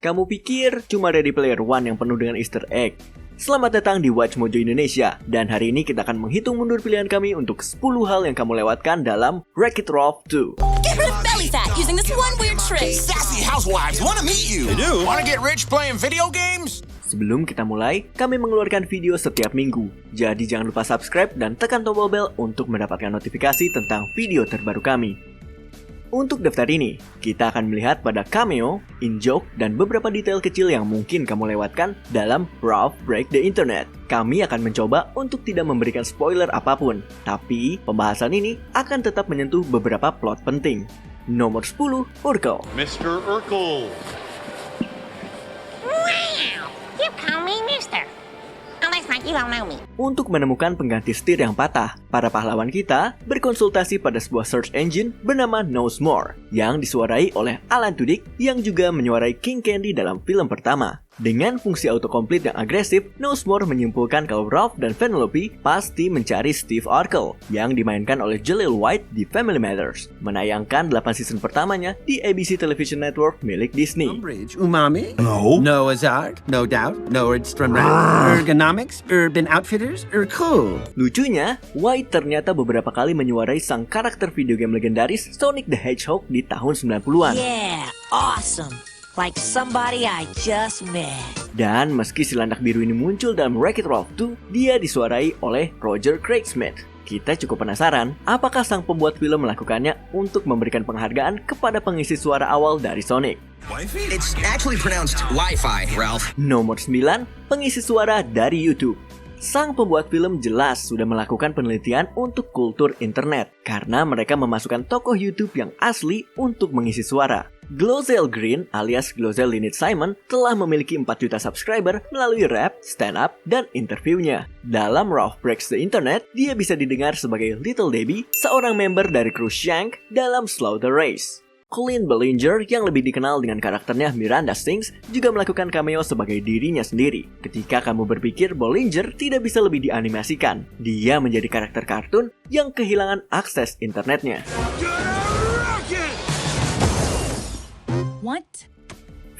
Kamu pikir cuma Ready Player One yang penuh dengan Easter egg? Selamat datang di Watch Mojo Indonesia, dan hari ini kita akan menghitung mundur pilihan kami untuk 10 hal yang kamu lewatkan dalam Wreck-It Ralph 2. Get rid of belly fat using this one weird trick. Sassy housewives want to meet you. They do. Want to get rich playing video games? Sebelum kita mulai, kami mengeluarkan video setiap minggu. Jadi jangan lupa subscribe dan tekan tombol bel untuk mendapatkan notifikasi tentang video terbaru kami. Untuk daftar ini, kita akan melihat pada cameo, in-joke, dan beberapa detail kecil yang mungkin kamu lewatkan dalam Ralph Breaks the Internet. Kami akan mencoba untuk tidak memberikan spoiler apapun, tapi pembahasan ini akan tetap menyentuh beberapa plot penting. Nomor 10, Urkel. Mr. Urkel. Wow! You call me mister. Unless like you don't know me. Untuk menemukan pengganti setir yang patah, para pahlawan kita berkonsultasi pada sebuah search engine bernama Knows More yang disuarai oleh Alan Tudyk yang juga menyuarai King Candy dalam film pertama. Dengan fungsi autocomplete yang agresif, Knows More menyimpulkan kalau Ralph dan Penelope pasti mencari Steve Urkel yang dimainkan oleh Jaleel White di Family Matters, menayangkan 8 season pertamanya di ABC Television Network milik Disney. Umbridge, umami? No. Noah's Ark? No doubt? Nordstrom Rack? Ergonomics? Urban Outfitters? Cool. Lucunya, White ternyata beberapa kali menyuarai sang karakter video game legendaris Sonic the Hedgehog di tahun 90-an. Yeah, awesome. Like somebody I just met. Dan meski si landak biru ini muncul dalam Wreck-It Ralph 2, dia disuarai oleh Roger Craig Smith. Kita cukup penasaran, apakah sang pembuat film melakukannya untuk memberikan penghargaan kepada pengisi suara awal dari Sonic. It's actually pronounced Wi-Fi, Ralph. Nomor 9, pengisi suara dari YouTube. Sang pembuat film jelas sudah melakukan penelitian untuk kultur internet karena mereka memasukkan tokoh YouTube yang asli untuk mengisi suara. Glozell Green alias Glozell Lynette Simon telah memiliki 4 juta subscriber melalui rap, stand-up, dan interviewnya. Dalam Ralph Breaks the Internet, dia bisa didengar sebagai Little Debbie, seorang member dari kru Shank dalam Slaughter Race. Colleen Ballinger yang lebih dikenal dengan karakternya Miranda Sings juga melakukan cameo sebagai dirinya sendiri. Ketika kamu berpikir Ballinger tidak bisa lebih dianimasikan, dia menjadi karakter kartun yang kehilangan akses internetnya. What?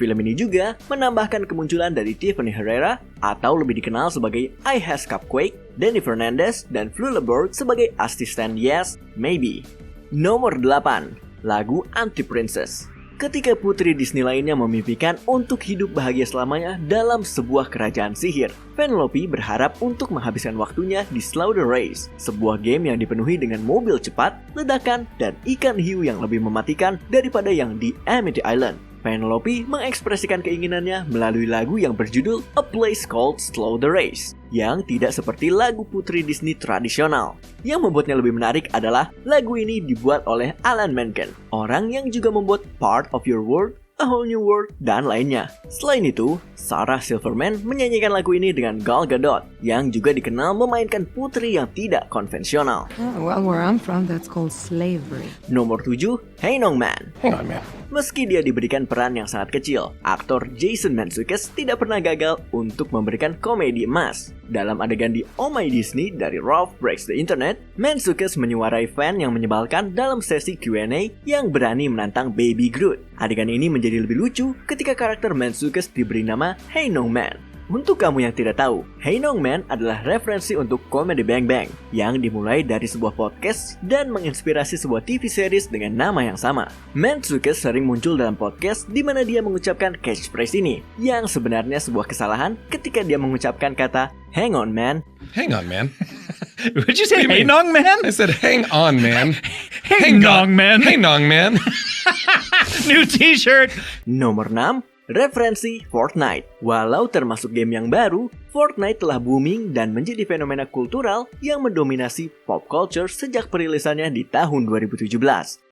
Film ini juga menambahkan kemunculan dari Tiffany Herrera atau lebih dikenal sebagai Ice Cupquake, Danny Fernandez, dan Flula Bird sebagai asisten Yes, Maybe. Nomor 8, lagu Anti-Princess. Ketika putri Disney lainnya memimpikan untuk hidup bahagia selamanya dalam sebuah kerajaan sihir, Penelope berharap untuk menghabiskan waktunya di Slaughter Race, sebuah game yang dipenuhi dengan mobil cepat, ledakan, dan ikan hiu yang lebih mematikan daripada yang di Amity Island. Penelope mengekspresikan keinginannya melalui lagu yang berjudul A Place Called Slaughter Race, yang tidak seperti lagu putri Disney tradisional. Yang membuatnya lebih menarik adalah lagu ini dibuat oleh Alan Menken, orang yang juga membuat Part of Your World, A Whole New World, dan lainnya. Selain itu, Sarah Silverman menyanyikan lagu ini dengan Gal Gadot, yang juga dikenal memainkan putri yang tidak konvensional. Well, where I'm from, that's called slavery. Nomor 7, Hey Nong Man. Hang on, man. Meski dia diberikan peran yang sangat kecil, aktor Jason Mantzoukas tidak pernah gagal untuk memberikan komedi emas. Dalam adegan di Oh My Disney dari Ralph Breaks the Internet, Mantzoukas menyuarai fan yang menyebalkan dalam sesi Q&A yang berani menantang Baby Groot. Adegan ini menjadi lebih lucu ketika karakter Mantzoukas diberi nama Hey Nong Man. Untuk kamu yang tidak tahu, Hey Nong Man adalah referensi untuk Comedy Bang Bang yang dimulai dari sebuah podcast dan menginspirasi sebuah TV series dengan nama yang sama. Mantzoukas sering muncul dalam podcast di mana dia mengucapkan catchphrase ini, yang sebenarnya sebuah kesalahan ketika dia mengucapkan kata Hang on man. Hang on, man. Would you say What do hey you mean? nong man? I said, hang on, man. Hey nong man. Hey, nong, man. New t-shirt. Nomor 6, referensi Fortnite. Walau termasuk game yang baru, Fortnite telah booming dan menjadi fenomena kultural yang mendominasi pop culture sejak perilisannya di tahun 2017.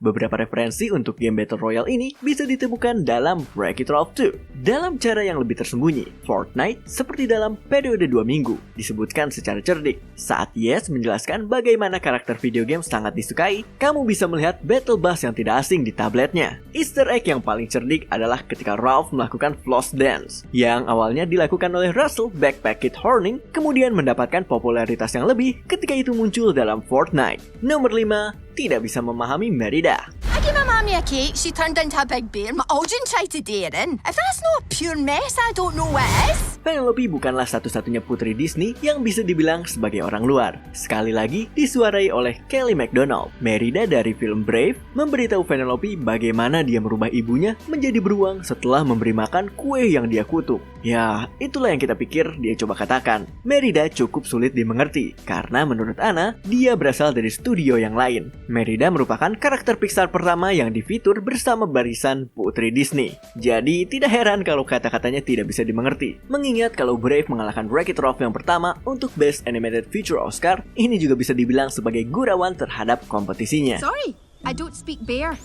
Beberapa referensi untuk game Battle Royale ini bisa ditemukan dalam Wreck-It Ralph 2. Dalam cara yang lebih tersembunyi, Fortnite seperti dalam periode 2 minggu disebutkan secara cerdik. Saat Yes menjelaskan bagaimana karakter video game sangat disukai, kamu bisa melihat battle bus yang tidak asing di tabletnya. Easter egg yang paling cerdik adalah ketika Ralph melakukan floss dance, yang awalnya dilakukan oleh Russell Backpack Kid Horning, kemudian mendapatkan popularitas yang lebih ketika itu muncul dalam Fortnite. Nomor 5, tidak bisa memahami Merida. I gave my mommy a cake, she turned into a big bear. My Aldrin tried to dare in. If that's not a pure mess, I don't know what is. Penelope bukanlah satu-satunya putri Disney yang bisa dibilang sebagai orang luar. Sekali lagi disuarai oleh Kelly MacDonald. Merida dari film Brave memberitahu Penelope bagaimana dia merubah ibunya menjadi beruang setelah memberi makan kue yang dia kutuk. Ya, itulah yang kita pikir dia coba katakan. Merida cukup sulit dimengerti karena menurut Anna, dia berasal dari studio yang lain. Merida merupakan karakter Pixar pertama yang difitur bersama barisan putri Disney. Jadi tidak heran kalau kata-katanya tidak bisa dimengerti. Mengingat kalau Brave mengalahkan Wreck-It Ralph yang pertama untuk Best Animated Feature Oscar, ini juga bisa dibilang sebagai gurauan terhadap kompetisinya. Sorry, I don't speak bear.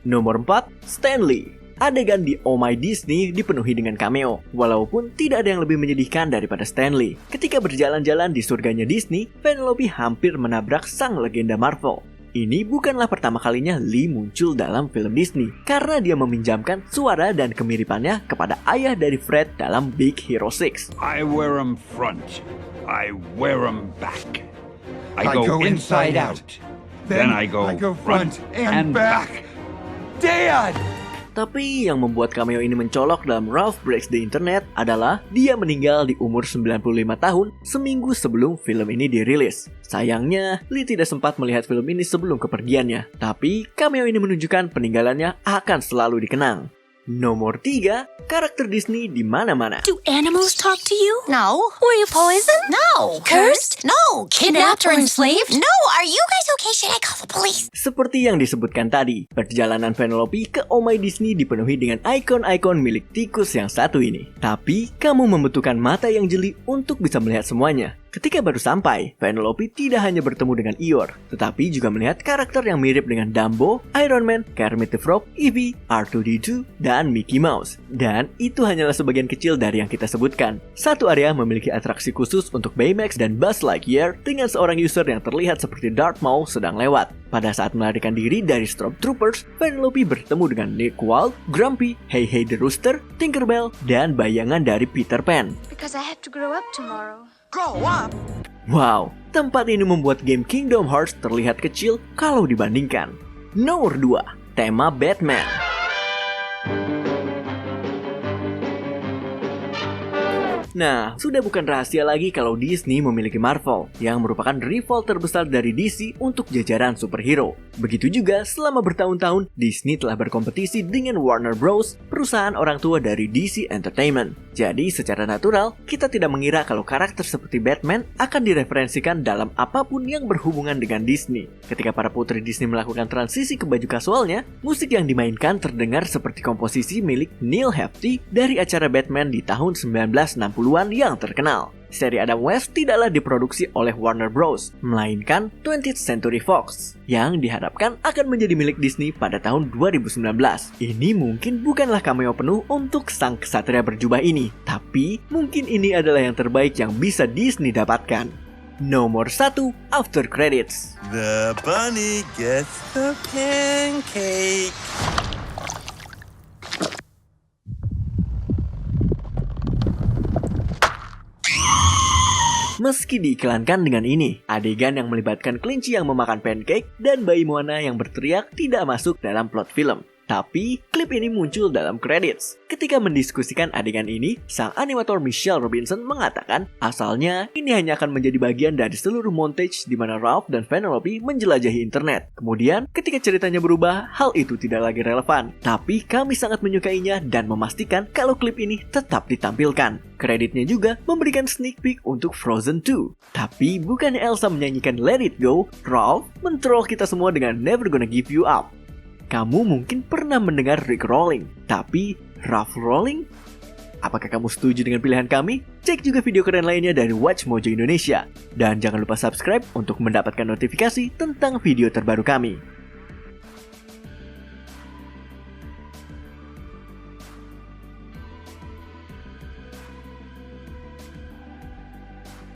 Nomor 4, Stanley. Adegan di Oh My Disney dipenuhi dengan cameo, walaupun tidak ada yang lebih menyedihkan daripada Stanley. Ketika berjalan-jalan di surganya Disney, Penelope hampir menabrak sang legenda Marvel. Ini bukanlah pertama kalinya Lee muncul dalam film Disney, karena dia meminjamkan suara dan kemiripannya kepada ayah dari Fred dalam Big Hero 6. I wear 'em front, I wear 'em back. I go inside out, then I go front and back. Dad! Tapi yang membuat cameo ini mencolok dalam Ralph Breaks the Internet adalah dia meninggal di umur 95 tahun seminggu sebelum film ini dirilis. Sayangnya, Lee tidak sempat melihat film ini sebelum kepergiannya. Tapi cameo ini menunjukkan peninggalannya akan selalu dikenang. Nomor 3, karakter Disney di mana-mana. Do animals talk to you? No. Were you poisoned? No. Cursed? No. Kidnapped or enslaved? No. Are you guys okay? Should I call the police? Seperti yang disebutkan tadi, perjalanan Penelope ke Oh My Disney dipenuhi dengan ikon-ikon milik tikus yang satu ini. Tapi, kamu membutuhkan mata yang jeli untuk bisa melihat semuanya. Ketika baru sampai, Penelope tidak hanya bertemu dengan Eeyore, tetapi juga melihat karakter yang mirip dengan Dumbo, Iron Man, Kermit the Frog, Eevee, R2-D2, dan Mickey Mouse. Dan itu hanyalah sebagian kecil dari yang kita sebutkan. Satu area memiliki atraksi khusus untuk Baymax dan Buzz Lightyear dengan seorang user yang terlihat seperti Darth Maul sedang lewat. Pada saat melarikan diri dari Stormtroopers, Penelope bertemu dengan Nick Wald, Grumpy, Hey Hey the Rooster, Tinkerbell, dan bayangan dari Peter Pan. Because I have to grow up tomorrow. Grow up? Wow, tempat ini membuat game Kingdom Hearts terlihat kecil kalau dibandingkan. Nomor 2, tema Batman. Nah, sudah bukan rahasia lagi kalau Disney memiliki Marvel, yang merupakan rival terbesar dari DC untuk jajaran superhero. Begitu juga selama bertahun-tahun, Disney telah berkompetisi dengan Warner Bros., perusahaan orang tua dari DC Entertainment. Jadi secara natural, kita tidak mengira kalau karakter seperti Batman akan direferensikan dalam apapun yang berhubungan dengan Disney. Ketika para putri Disney melakukan transisi ke baju kasualnya, musik yang dimainkan terdengar seperti komposisi milik Neil Hefti dari acara Batman di tahun 1960-an yang terkenal. Seri Adam West tidaklah diproduksi oleh Warner Bros., melainkan 20th Century Fox, yang diharapkan akan menjadi milik Disney pada tahun 2019. Ini mungkin bukanlah cameo penuh untuk sang ksatria berjubah ini, tapi mungkin ini adalah yang terbaik yang bisa Disney dapatkan. Nomor 1, After Credits. The bunny gets the pancake. Meski diiklankan dengan ini, adegan yang melibatkan kelinci yang memakan pancake dan bayi Moana yang berteriak tidak masuk dalam plot film. Tapi, klip ini muncul dalam credits. Ketika mendiskusikan adegan ini, sang animator Michelle Robinson mengatakan asalnya ini hanya akan menjadi bagian dari seluruh montage di mana Ralph dan Penelope menjelajahi internet. Kemudian, ketika ceritanya berubah, hal itu tidak lagi relevan. Tapi, kami sangat menyukainya dan memastikan kalau klip ini tetap ditampilkan. Kreditnya juga memberikan sneak peek untuk Frozen 2. Tapi, bukannya Elsa menyanyikan Let It Go, Ralph mentroll kita semua dengan Never Gonna Give You Up. Kamu mungkin pernah mendengar Rick Rolling, tapi Ralph Rolling? Apakah kamu setuju dengan pilihan kami? Cek juga video keren lainnya dari Watch Mojo Indonesia. Dan jangan lupa subscribe untuk mendapatkan notifikasi tentang video terbaru kami.